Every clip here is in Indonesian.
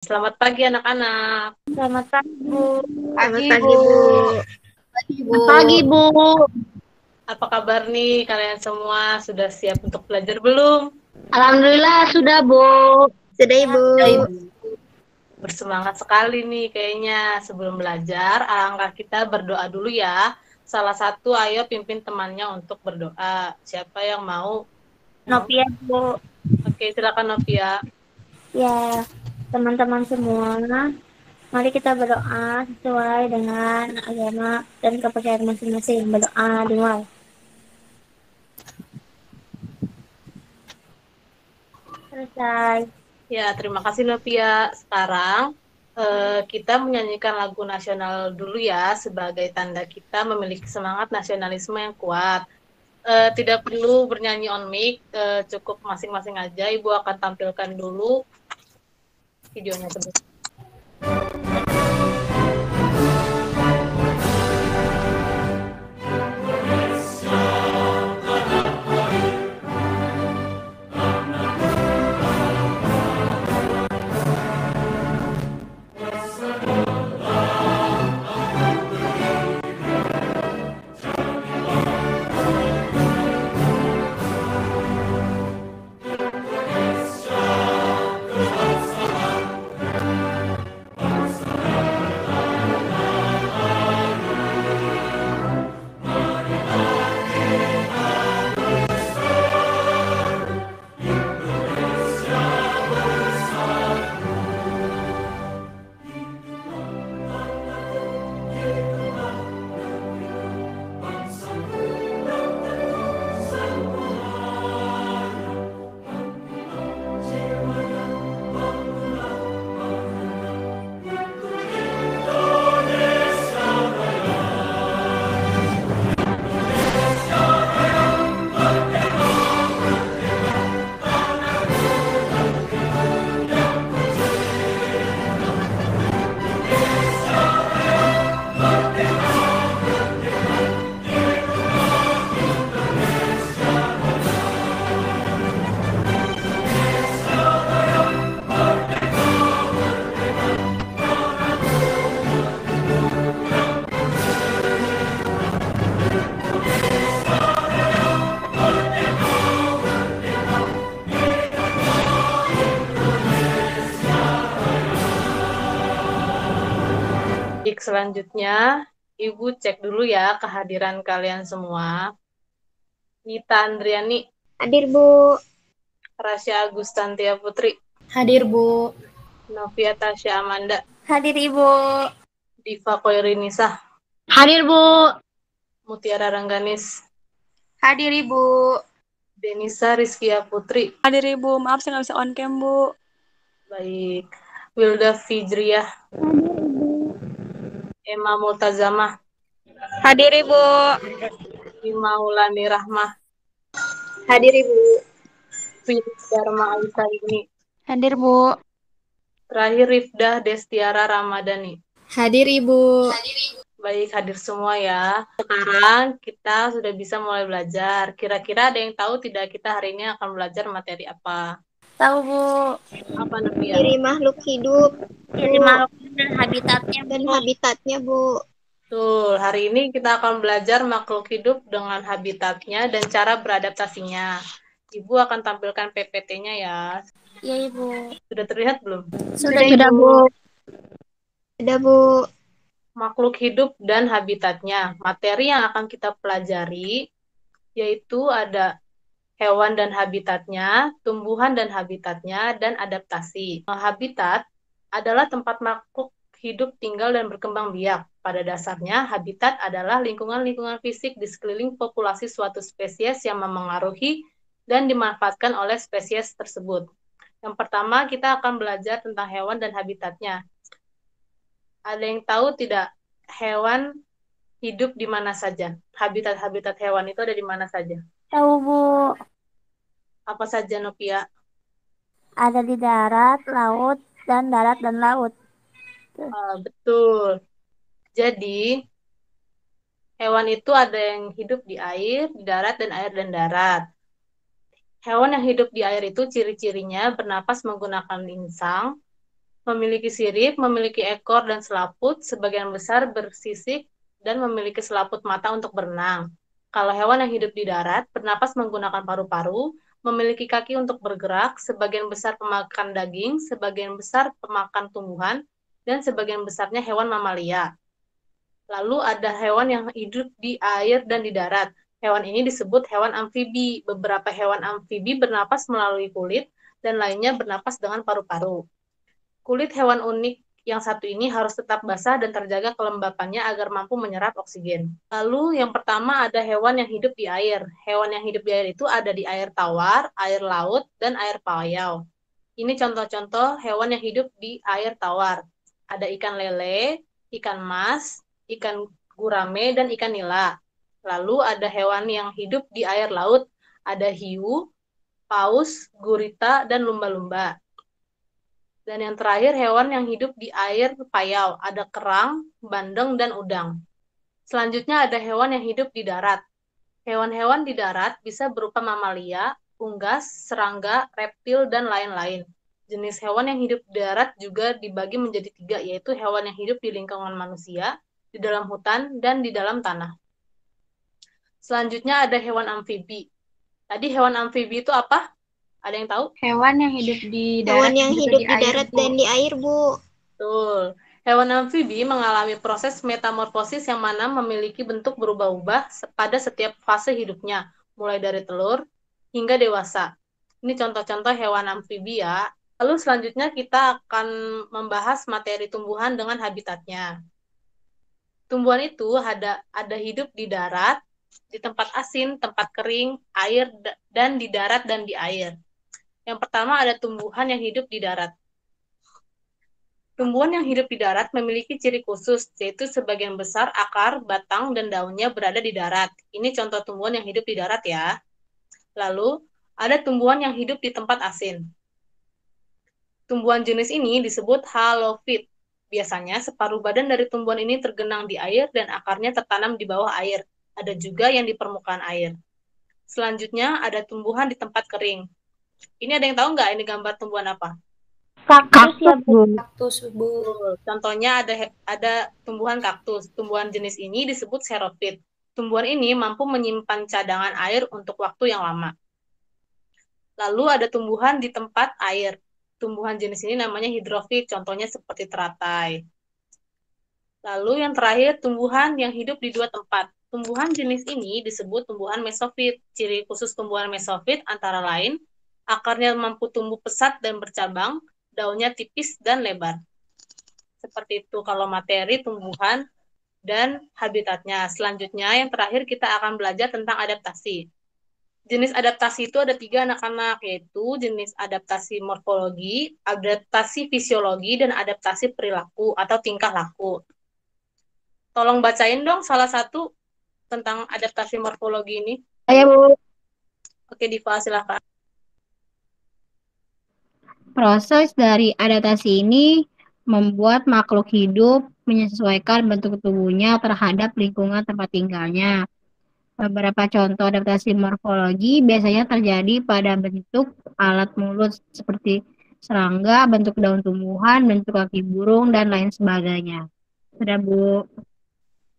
Selamat pagi anak-anak. Selamat pagi, Bu. Selamat Pagi, pagi, Bu. Bu. Pagi, Bu. Selamat pagi, Bu. Apa kabar nih kalian semua? Sudah siap untuk belajar belum? Alhamdulillah sudah, Bu. Sudah, Ibu. Bersemangat sekali nih kayaknya. Sebelum belajar, alangkah kita berdoa dulu ya. Salah satu ayo pimpin temannya untuk berdoa. Siapa yang mau? Novia, Bu. Oke, silakan Novia. Ya, teman-teman semua, mari kita berdoa sesuai dengan agama dan kepercayaan masing-masing. Berdoa dimulai. Selesai. Ya, terima kasih Novia. Sekarang kita menyanyikan lagu nasional dulu ya, sebagai tanda kita memiliki semangat nasionalisme yang kuat. Tidak perlu bernyanyi on mic, cukup masing-masing aja. Ibu akan tampilkan dulu videonya sebentar. Selanjutnya, Ibu cek dulu ya kehadiran kalian semua. Nita Andriani, Hadir, Bu. Rasya Agustantia Putri, Hadir, Bu. Novia Tasya Amanda, Hadir, Ibu. Diva Koirinisa, Hadir, Bu. Mutiara Rangganis, Hadir, Ibu. Denisa Rizkia Putri. Hadir, Ibu. Maaf saya nggak bisa on cam, Bu. Baik. Wilda Fijriah, Emma Multazamah, Hadir, Ibu. Imaulani Rahmah, Hadir, Ibu. Fitri Dharma Aisarini. Hadir, Bu. Terakhir Rifdah Destiara Ramadhani. Hadir, Ibu. Baik, hadir semua ya. Sekarang kita sudah bisa mulai belajar. Kira-kira ada yang tahu tidak kita hari ini akan belajar materi apa? Tahu, Bu. Apa Novia? Ciri makhluk hidup, Ciri Bu. makhluk dan habitatnya, Dan Bu. habitatnya, Bu. Betul, hari ini kita akan belajar makhluk hidup dengan habitatnya dan cara beradaptasinya. Ibu akan tampilkan PPT-nya ya. Ya, Ibu. Sudah terlihat belum? Sudah, Bu. Sudah, Bu. Makhluk hidup dan habitatnya. Materi yang akan kita pelajari yaitu ada hewan dan habitatnya, tumbuhan dan habitatnya, dan adaptasi. Habitat adalah tempat makhluk hidup tinggal dan berkembang biak. Pada dasarnya, habitat adalah lingkungan-lingkungan fisik di sekeliling populasi suatu spesies yang memengaruhi dan dimanfaatkan oleh spesies tersebut. Yang pertama, kita akan belajar tentang hewan dan habitatnya. Ada yang tahu tidak hewan hidup di mana saja? Habitat-habitat hewan itu ada di mana saja? Tahu, Bu. Apa saja, Novia? Ada di darat, laut, dan darat dan laut. Betul. Jadi, hewan itu ada yang hidup di air, di darat, dan air dan darat. Hewan yang hidup di air itu ciri-cirinya bernapas menggunakan insang, Memiliki sirip, memiliki ekor dan selaput, sebagian besar bersisik, dan memiliki selaput mata untuk berenang. Kalau hewan yang hidup di darat, bernapas menggunakan paru-paru, memiliki kaki untuk bergerak, sebagian besar pemakan daging, sebagian besar pemakan tumbuhan, dan sebagian besarnya hewan mamalia. Lalu ada hewan yang hidup di air dan di darat. Hewan ini disebut hewan amfibi. Beberapa hewan amfibi bernapas melalui kulit, dan lainnya bernapas dengan paru-paru. Kulit hewan unik yang satu ini harus tetap basah dan terjaga kelembapannya agar mampu menyerap oksigen. Lalu yang pertama ada hewan yang hidup di air. Hewan yang hidup di air itu ada di air tawar, air laut, dan air payau. Ini contoh-contoh hewan yang hidup di air tawar. Ada ikan lele, ikan mas, ikan gurame, dan ikan nila. Lalu ada hewan yang hidup di air laut. Ada hiu, paus, gurita, dan lumba-lumba. Dan yang terakhir, hewan yang hidup di air payau. Ada kerang, bandeng, dan udang. Selanjutnya ada hewan yang hidup di darat. Hewan-hewan di darat bisa berupa mamalia, unggas, serangga, reptil, dan lain-lain. Jenis hewan yang hidup di darat juga dibagi menjadi 3, yaitu hewan yang hidup di lingkungan manusia, di dalam hutan, dan di dalam tanah. Selanjutnya ada hewan amfibi. Tadi hewan amfibi itu apa? Ada yang tahu? Hewan yang hidup di darat Hewan yang juga hidup di di air, darat Bu. dan di air, Bu. Betul. Hewan amfibi mengalami proses metamorfosis yang mana memiliki bentuk berubah-ubah pada setiap fase hidupnya, mulai dari telur hingga dewasa. Ini contoh-contoh hewan amfibi ya. Lalu selanjutnya kita akan membahas materi tumbuhan dengan habitatnya. Tumbuhan itu ada hidup di darat, di tempat asin, tempat kering, air, dan di darat dan di air. Yang pertama ada tumbuhan yang hidup di darat. Tumbuhan yang hidup di darat memiliki ciri khusus, yaitu sebagian besar akar, batang, dan daunnya berada di darat. Ini contoh tumbuhan yang hidup di darat ya. Lalu, ada tumbuhan yang hidup di tempat asin. Tumbuhan jenis ini disebut halofit. Biasanya, separuh badan dari tumbuhan ini tergenang di air dan akarnya tertanam di bawah air. Ada juga yang di permukaan air. Selanjutnya, ada tumbuhan di tempat kering. Ini ada yang tahu nggak ini gambar tumbuhan apa? Kaktus ya, Bu. Kaktus, Bu. Contohnya ada tumbuhan kaktus. Tumbuhan jenis ini disebut xerophyt. Tumbuhan ini mampu menyimpan cadangan air untuk waktu yang lama. Lalu ada tumbuhan di tempat air. Tumbuhan jenis ini namanya hidrofit, contohnya seperti teratai. Lalu yang terakhir, tumbuhan yang hidup di 2 tempat. Tumbuhan jenis ini disebut tumbuhan mesofit. Ciri khusus tumbuhan mesofit antara lain, akarnya mampu tumbuh pesat dan bercabang, daunnya tipis dan lebar. Seperti itu kalau materi tumbuhan dan habitatnya. Selanjutnya yang terakhir kita akan belajar tentang adaptasi. Jenis adaptasi itu ada 3 anak-anak, yaitu jenis adaptasi morfologi, adaptasi fisiologi, dan adaptasi perilaku atau tingkah laku. Tolong bacain dong salah satu tentang adaptasi morfologi ini. Saya, Bu. Oke, Diva, silakan. Proses dari adaptasi ini membuat makhluk hidup menyesuaikan bentuk tubuhnya terhadap lingkungan tempat tinggalnya. Beberapa contoh adaptasi morfologi biasanya terjadi pada bentuk alat mulut seperti serangga, bentuk daun tumbuhan, bentuk kaki burung, dan lain sebagainya. Sudah, Bu.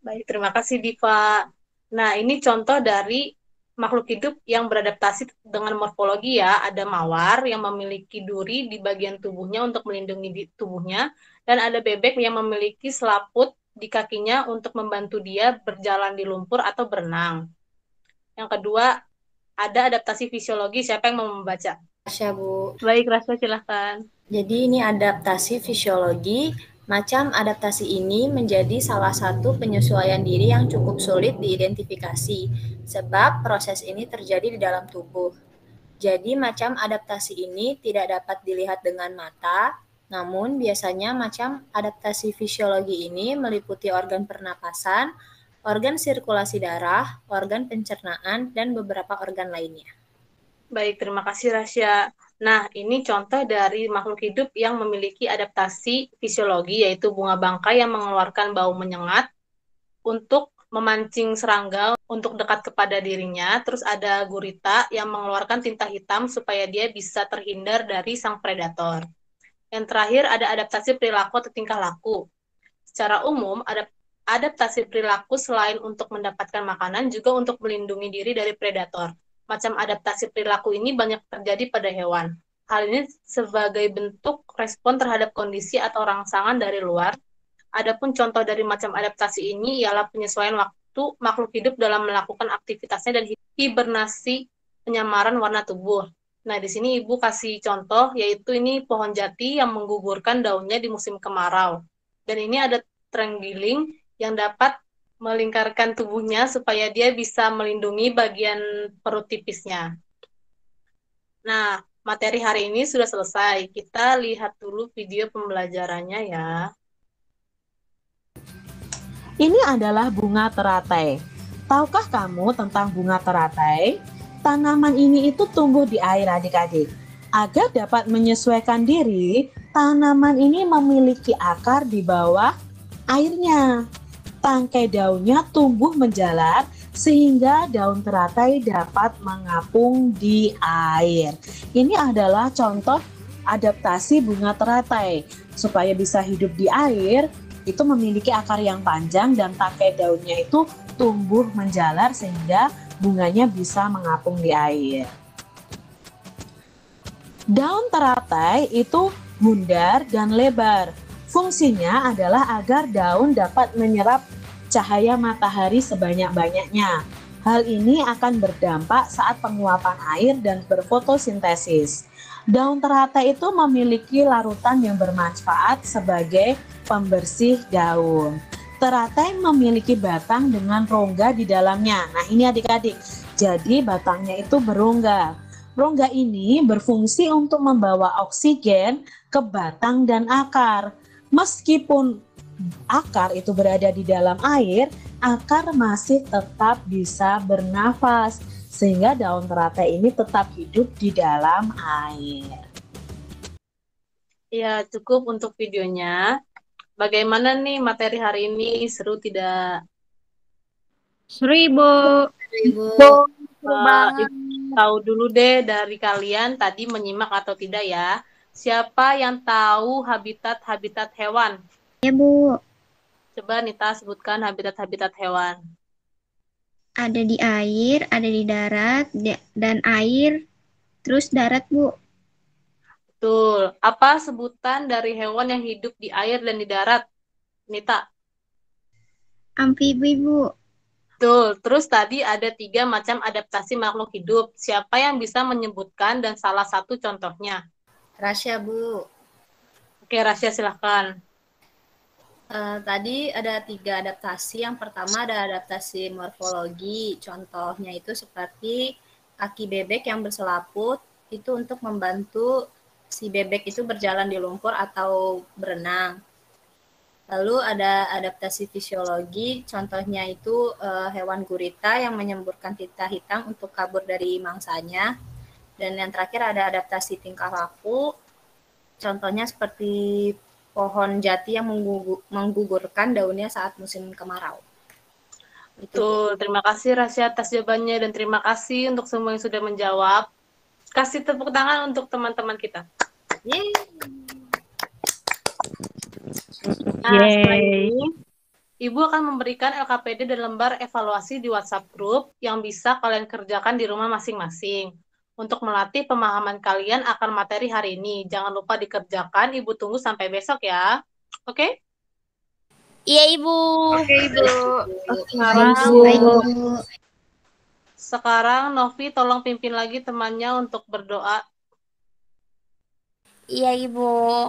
Baik, terima kasih Diva. Nah, ini contoh dari makhluk hidup yang beradaptasi dengan morfologi ya. Ada mawar yang memiliki duri di bagian tubuhnya untuk melindungi tubuhnya, dan ada bebek yang memiliki selaput di kakinya untuk membantu dia berjalan di lumpur atau berenang. Yang kedua, ada adaptasi fisiologi. Siapa yang mau membaca? Rasya, Bu. Baik, Rasya, silahkan. Jadi ini adaptasi fisiologi. Macam adaptasi ini menjadi salah satu penyesuaian diri yang cukup sulit diidentifikasi, sebab proses ini terjadi di dalam tubuh. Jadi macam adaptasi ini tidak dapat dilihat dengan mata, namun biasanya macam adaptasi fisiologi ini meliputi organ pernapasan, organ sirkulasi darah, organ pencernaan, dan beberapa organ lainnya. Baik, terima kasih Rasya. Nah, ini contoh dari makhluk hidup yang memiliki adaptasi fisiologi, yaitu bunga bangkai yang mengeluarkan bau menyengat untuk memancing serangga untuk dekat kepada dirinya. Terus ada gurita yang mengeluarkan tinta hitam supaya dia bisa terhindar dari sang predator. Yang terakhir ada adaptasi perilaku atau tingkah laku. Secara umum, adaptasi perilaku selain untuk mendapatkan makanan juga untuk melindungi diri dari predator. Macam adaptasi perilaku ini banyak terjadi pada hewan. Hal ini sebagai bentuk respon terhadap kondisi atau rangsangan dari luar. Adapun contoh dari macam adaptasi ini ialah penyesuaian waktu makhluk hidup dalam melakukan aktivitasnya dan hibernasi penyamaran warna tubuh. Nah, di sini Ibu kasih contoh, yaitu ini pohon jati yang menggugurkan daunnya di musim kemarau. Dan ini ada terenggiling yang dapat melingkarkan tubuhnya supaya dia bisa melindungi bagian perut tipisnya. Nah, materi hari ini sudah selesai. Kita lihat dulu video pembelajarannya ya. Ini adalah bunga teratai. Tahukah kamu tentang bunga teratai? Tanaman ini itu tumbuh di air adik-adik. Agar dapat menyesuaikan diri, tanaman ini memiliki akar di bawah airnya. Tangkai daunnya tumbuh menjalar sehingga daun teratai dapat mengapung di air. Ini adalah contoh adaptasi bunga teratai. Supaya bisa hidup di air, itu memiliki akar yang panjang dan tangkai daunnya itu tumbuh menjalar sehingga bunganya bisa mengapung di air. Daun teratai itu bundar dan lebar. Fungsinya adalah agar daun dapat menyerap cahaya matahari sebanyak-banyaknya. Hal ini akan berdampak saat penguapan air dan berfotosintesis. Daun teratai itu memiliki larutan yang bermanfaat sebagai pembersih daun. Teratai memiliki batang dengan rongga di dalamnya. Nah, ini adik-adik. Jadi batangnya itu berongga. Rongga ini berfungsi untuk membawa oksigen ke batang dan akar. Meskipun akar itu berada di dalam air, akar masih tetap bisa bernafas, sehingga daun teratai ini tetap hidup di dalam air. Ya, cukup untuk videonya. Bagaimana nih materi hari ini? Seru tidak? Seru, Ibu. Ibu. Ibu tahu dulu deh dari kalian tadi menyimak atau tidak ya. Siapa yang tahu habitat-habitat hewan? Ya, Bu. Coba Nita sebutkan habitat-habitat hewan. Ada di air, ada di darat, dan air, terus darat, Bu. Betul. Apa sebutan dari hewan yang hidup di air dan di darat? Nita. Amfibi, Bu. Betul. Terus tadi ada 3 macam adaptasi makhluk hidup. Siapa yang bisa menyebutkan dan salah satu contohnya? Rasya, Bu. Oke, Rasya silahkan. Tadi ada 3 adaptasi. Yang pertama ada adaptasi morfologi. Contohnya itu seperti kaki bebek yang berselaput, itu untuk membantu si bebek itu berjalan di lumpur atau berenang. Lalu ada adaptasi fisiologi, contohnya itu hewan gurita yang menyemburkan tinta hitam untuk kabur dari mangsanya. Dan yang terakhir ada adaptasi tingkah laku, contohnya seperti pohon jati yang menggugurkan daunnya saat musim kemarau. Betul, terima kasih Rasya atas jawabannya dan terima kasih untuk semua yang sudah menjawab. Kasih tepuk tangan untuk teman-teman kita. Yeay. Nah, setelah ini, Ibu akan memberikan LKPD dan lembar evaluasi di WhatsApp group yang bisa kalian kerjakan di rumah masing-masing. Untuk melatih pemahaman kalian akan materi hari ini. Jangan lupa dikerjakan, Ibu tunggu sampai besok ya. Oke? Iya, Ibu. Oke, Ibu. Sekarang Novi tolong pimpin lagi temannya untuk berdoa. Iya, Ibu.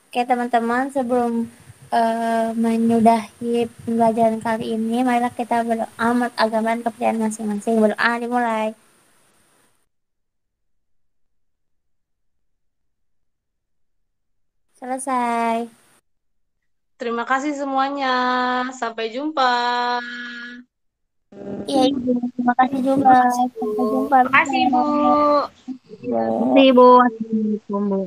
Oke, teman-teman, sebelum menyudahi pembelajaran kali ini, marilah kita berdoa menurut agama dan kepercayaan masing-masing. Berdoa dimulai. Selesai. Terima kasih semuanya. Sampai jumpa. Iya, Ibu. Terima kasih juga. Sampai jumpa. Terima kasih, Bu. Terima kasih, Ibu. Assalamualaikum, Bu.